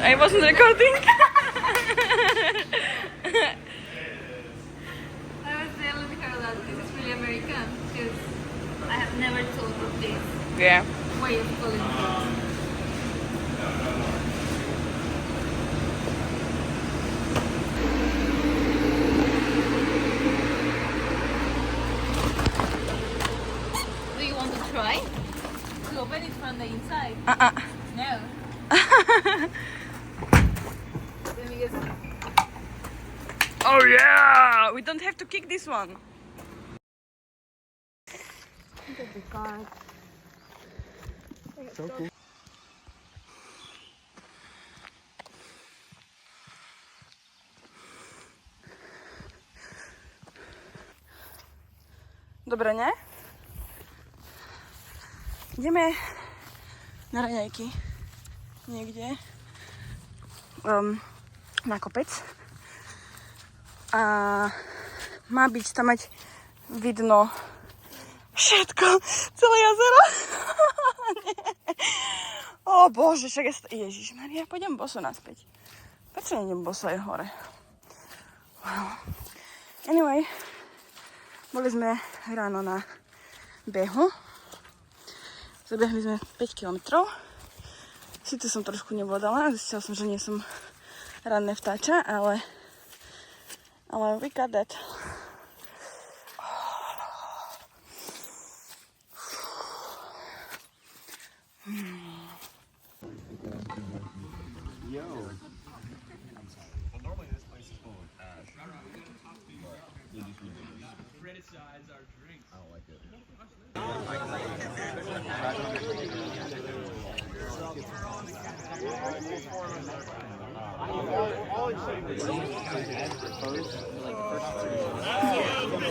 I wasn't recording. I was telling her that this is really American because I have never thought of this Yeah. way of calling it. Do you want to try? To open it from the inside? No. Let me guess. Oh yeah! We don't have to kick this one. Look at the car. So cool. Dobre, ne? Ideme na raňajky. Niekde. Na kopec. A má byť tam mať vidno všetko, celé jazero. O bože, však Ježišmaria, pôjdem boso naspäť. Prečo nejdem boso aj hore? Wow. Anyway, boli sme ráno na behu. Zabehli sme 5 km. Sice som trošku nebodala, zistila som, že nie som ranné vtáča, ale we got that.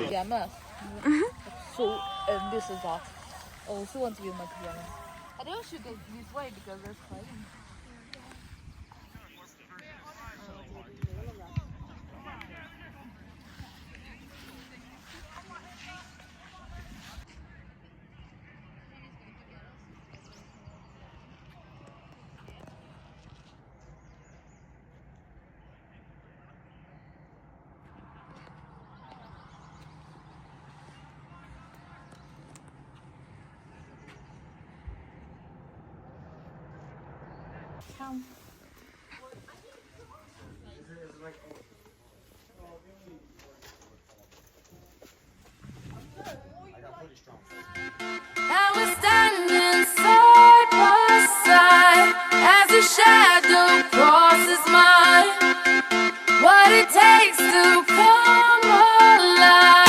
Pajamas. So, and this is off. I also want to use my pajamas. I don't shoot it this way because there's flying. Now we're standing side by side as a shadow crosses mine. What it takes to come alive.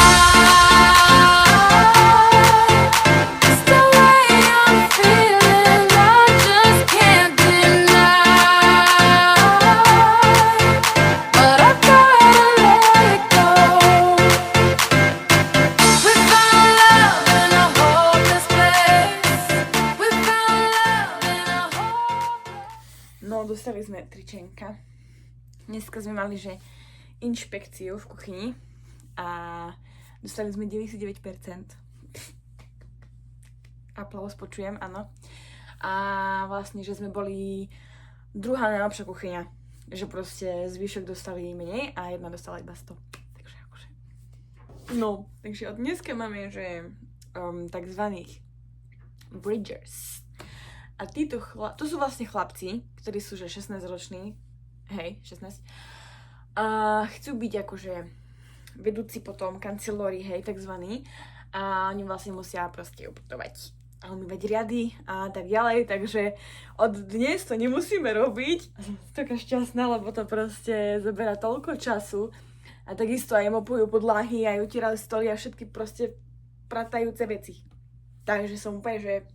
It's the way I'm feeling, I just can't deny. But I've gotta let it go. We found love in a hopeless place. We found love in a hopeless. No, dostali sme tričenka. Dneska sme mali, že inšpekciu v kuchyni a dostali sme 99%. Aplaus počujem, áno. A vlastne, že sme boli druhá najlepšia kuchyňa. Že proste zvyšok dostali menej a jedna dostala iba 100. Takže akože... No, takže od dneska máme, že takzvaných bridgers. A títo to sú vlastne chlapci, ktorí sú že 16-roční, hej, 16. A chcú byť akože vedúci potom kancelóri, hej, takzvaní. A oni vlastne musia proste upratovať a umývať riady a tak ďalej, takže od dnes to nemusíme robiť. A som taká šťastná, lebo to proste zabera toľko času. A takisto aj mopujú podlahy, aj utierajú stoly a všetky proste pratajúce veci. Takže som úplne, že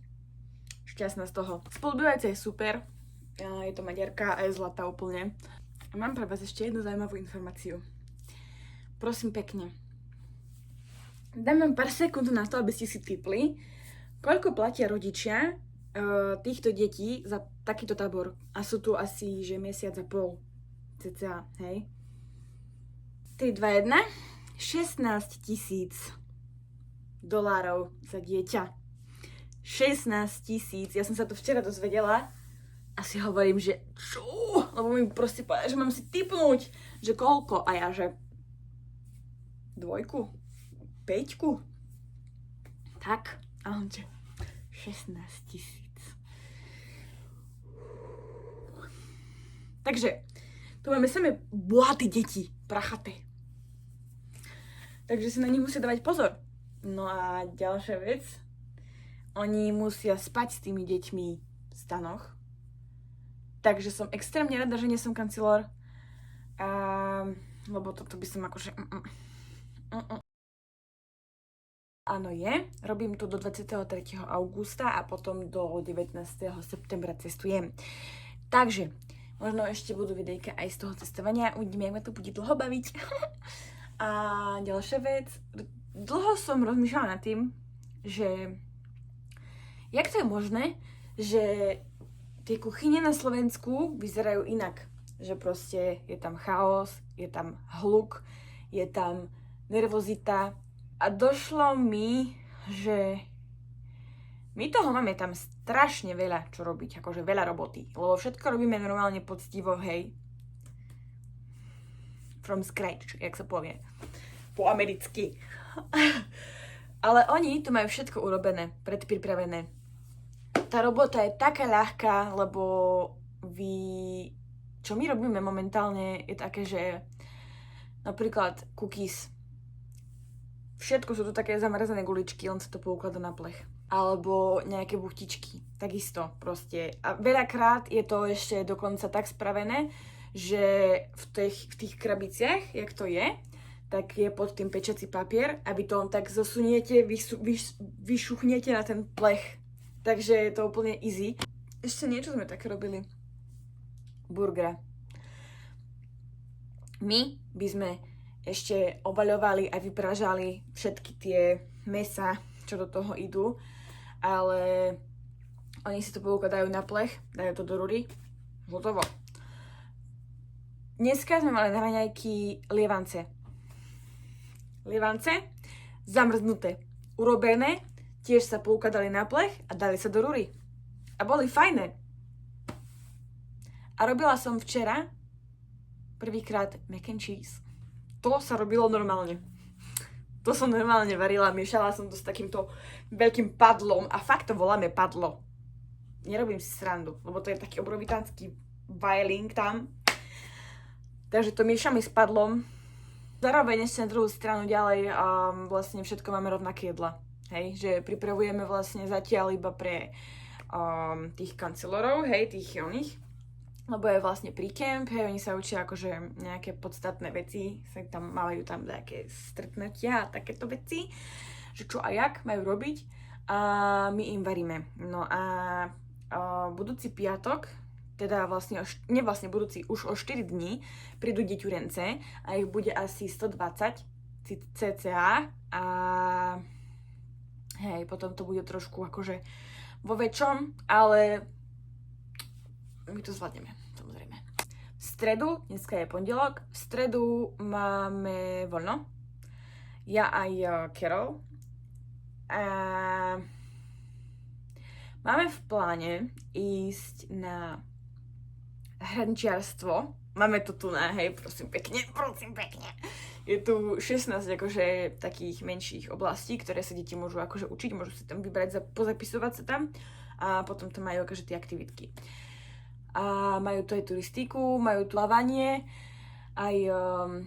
šťastná z toho. Spolubývajúca je super. Je to Maďarka a je zlatá úplne. A mám pre vás ešte jednu zaujímavú informáciu. Prosím pekne. Dám vám pár sekúnd na to, aby ste si tipli, koľko platia rodičia týchto detí za takýto tábor. A sú tu asi, že mesiac a pol. Cca, hej. 3, 2, 1. $16,000 za dieťa. 16 000. Ja som sa to včera dozvedela a si hovorím, že čo? lebo mi proste povedali, že mám si tipnúť, že koľko. A ja, že 2, 5. Tak. A on, že 16 000. Takže, tu máme same bohaté deti, prachaté. Takže si na nich musia dávať pozor. No a ďalšia vec, oni musia spať s tými deťmi v stanoch. Takže som extrémne rada, že nie som kancilor. Lebo toto by som akože... Áno je, robím to do 23. augusta a potom do 19. septembra cestujem. Takže, možno ešte budú videjka aj z toho cestovania, uvidíme, jak ma to bude dlho baviť. A ďalšia vec, dlho som rozmýšľala nad tým, že jak to je možné, že tie kuchyne na Slovensku vyzerajú inak. Že proste je tam chaos, je tam hluk, je tam nervozita. A došlo mi, že my toho máme tam strašne veľa čo robiť, akože veľa roboty. Lebo všetko robíme normálne poctivo, hej. From scratch, jak sa povie. Po americky. Ale oni tu majú všetko urobené, predpripravené. Tá robota je taká ľahká, lebo čo my robíme momentálne je také, že napríklad cookies. Všetko sú to také zamrazené guličky, len sa to poukladá na plech. Alebo nejaké buchtičky. Takisto proste. A veľakrát je to ešte dokonca tak spravené, že v tých krabiciach, jak to je, tak je pod tým pečací papier, aby to tak zosuniete, vyšuchnete na ten plech. Takže je to úplne easy. Ešte niečo sme také robili. Burgera. My by sme ešte obaľovali a vypražali všetky tie mäsa, čo do toho idú, ale oni si to poukladajú na plech, dajú to do rury, hotovo. Dneska sme mali na raňajky lievance. Lievance zamrznuté, urobené, tiež sa poukladali na plech a dali sa do rury. A boli fajné. A robila som včera prvýkrát mac and cheese. To sa robilo normálne. To som normálne varila, miešala som to s takýmto veľkým padlom a fakt to voláme padlo. Nerobím si srandu, lebo to je taký obrovitánsky violín tam. Takže to miešame s padlom. Zároveň ešte na druhú stranu ďalej vlastne všetko máme rovnaké jedla. Hej, že pripravujeme vlastne zatiaľ iba pre tých kancelorov, hej, tých oných. Lebo je vlastne pre-camp, hej, oni sa učia akože nejaké podstatné veci, sa tam majú tam nejaké stretnutia a takéto veci, že čo a jak majú robiť a my im varíme. No a budúci piatok, teda vlastne, budúci, už o 4 dní prídu deťurence a ich bude asi 120 cca a hej, potom to bude trošku akože vo väčšom, ale my to zvládneme, samozrejme. V stredu, dneska je pondelok, v stredu máme voľno. Ja aj Carol. A máme v pláne ísť na hrnčiarstvo. Máme to tu na, hej, prosím pekne. Je tu 16 akože takých menších oblastí, ktoré sa deti môžu akože učiť, môžu si tam vybrať, pozapisovať sa tam a potom tam majú akože tie aktivitky. A majú tu aj turistiku, majú tu plavanie, aj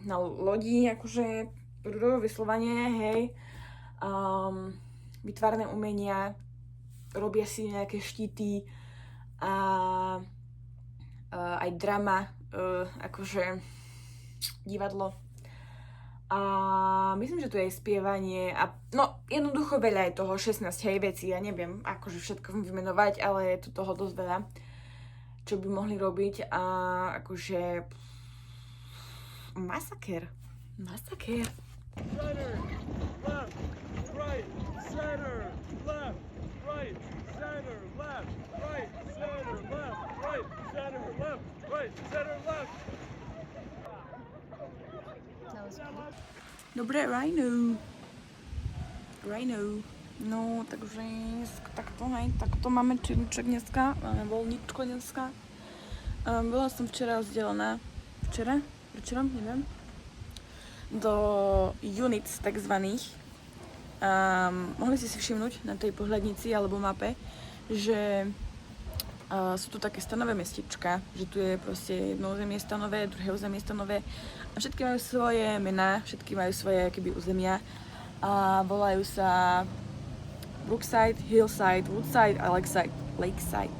na lodi, akože rudové veslovanie, hej. Vytvárne umenia, robia si nejaké štíty a aj drama, akože divadlo. A myslím, že tu je spievanie a no jednoducho veľa je toho, 16 hej vecí, ja neviem akože všetko vymenovať, ale je tu toho dosť veľa, čo by mohli robiť a akože masaker. Center, left, right, center, left, right, center, left, right, center, left, right, center, left, right, center, left. Dobre, Rhino. No, takže takto, hej, takto máme čilíček dneska, máme voľničko dneska. Bola som včera rozdelená, večerom, neviem, do units takzvaných. Mohli ste si všimnúť na tej pohľadnici alebo mape, že sú tu také stanové mestečka, že tu je proste jedno územie stanové, druhé územie stanové a všetky majú svoje mená, všetky majú svoje keby územia a volajú sa Brookside, Hillside, Woodside a Lakeside.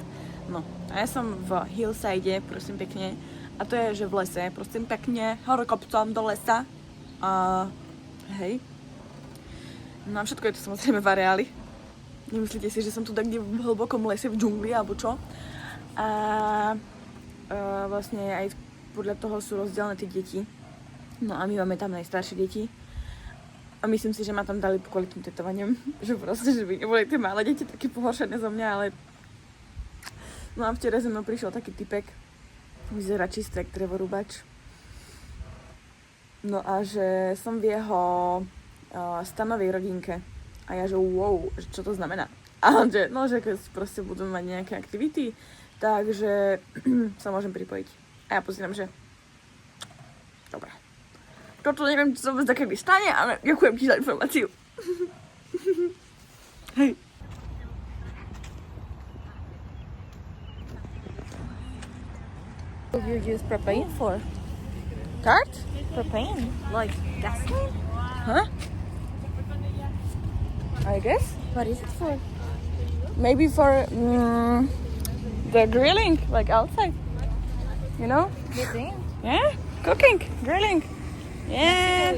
No a ja som v Hillside, prosím pekne, a to je, že v lese, prosím pekne, hore kopcom do lesa a hej. No a všetko je to samozrejme v areáli. Nemyslíte si, že som tu tak v hlbokom lese, v džungli alebo čo. A vlastne aj podľa toho sú rozdelené tie deti. No a my máme tam najstaršie deti. A myslím si, že ma tam dali kvôli tým tetovaniam. Že proste, že by neboli tie malé deti také pohoršené zo mňa, ale... No a včera za mnou prišiel taký typek. Vyzerá čisté, jak drevorúbač. No a že som v jeho stanovej rodinke. A ja že wow, čo to znamená? A že, no, že keď proste budú mať nejaké aktivity, takže sa môžem pripojiť. A ja pozriem, že dobre. Toto neviem, čo sa vôbec takedy stane, ale ďakujem ti za informáciu. Hej. What do you use propane for? Tart? Propane? Like gasoline? Huh? I guess. What is it for? Maybe for the grilling, like outside. You know? You think? Yeah? Cooking, grilling. Yeah.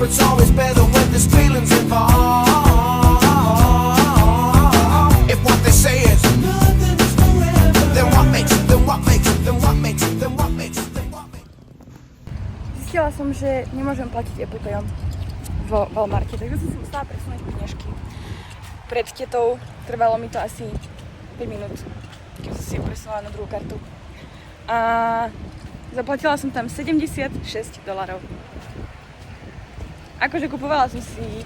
It's always better when there's feelings involved. If what they say is nothing is forever, then what makes, then what makes, then what makes, then what makes, then what makes. Zistila som, že nemôžem platiť Apple Payom v Walmarte, takže som si musela presunúť peniažky. Pred tetou trvalo mi to asi 5 minút, keď som si presunula na druhú kartu. A zaplatila som tam $76. Akože kupovala som si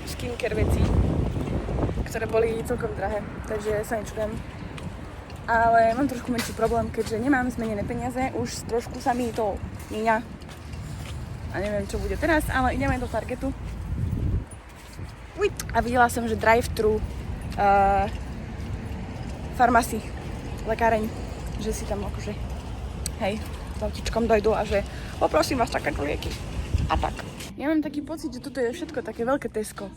skincare veci, ktoré boli celkom drahé, takže sa nečudujem. Ale mám trošku menší problém, keďže nemám zmenené peniaze, už trošku sa mi to míňa. A neviem, čo bude teraz, ale ideme do Targetu. A videla som, že drive-thru farmacy, lekáreň, že si tam akože, hej, s autičkom dojdu a že poprosím vás takéto lieky. A tak. Ja mám taký pocit, že toto je všetko také veľké Tesco.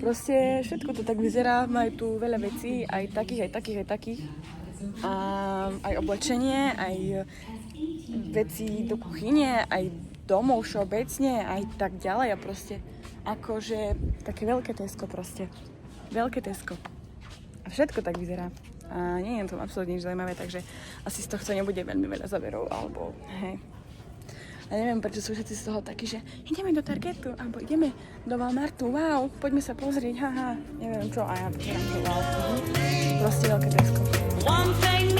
Proste všetko to tak vyzerá, majú tu veľa vecí, aj takých. A aj oblečenie, aj veci do kuchyne, aj domov všeobecne, aj tak ďalej. A proste akože také veľké Tesco proste. Veľké Tesco. A všetko tak vyzerá. A nie je to absolútne nič zaujímavé, takže asi z tohto nebude veľmi veľa záberov, alebo hej. A neviem, prečo sú všetci z toho takí, že ideme do Targetu, alebo ideme do Walmartu, wow, poďme sa pozrieť, haha, neviem čo, a ja pozerám, že wow, proste veľké Tesco. One thing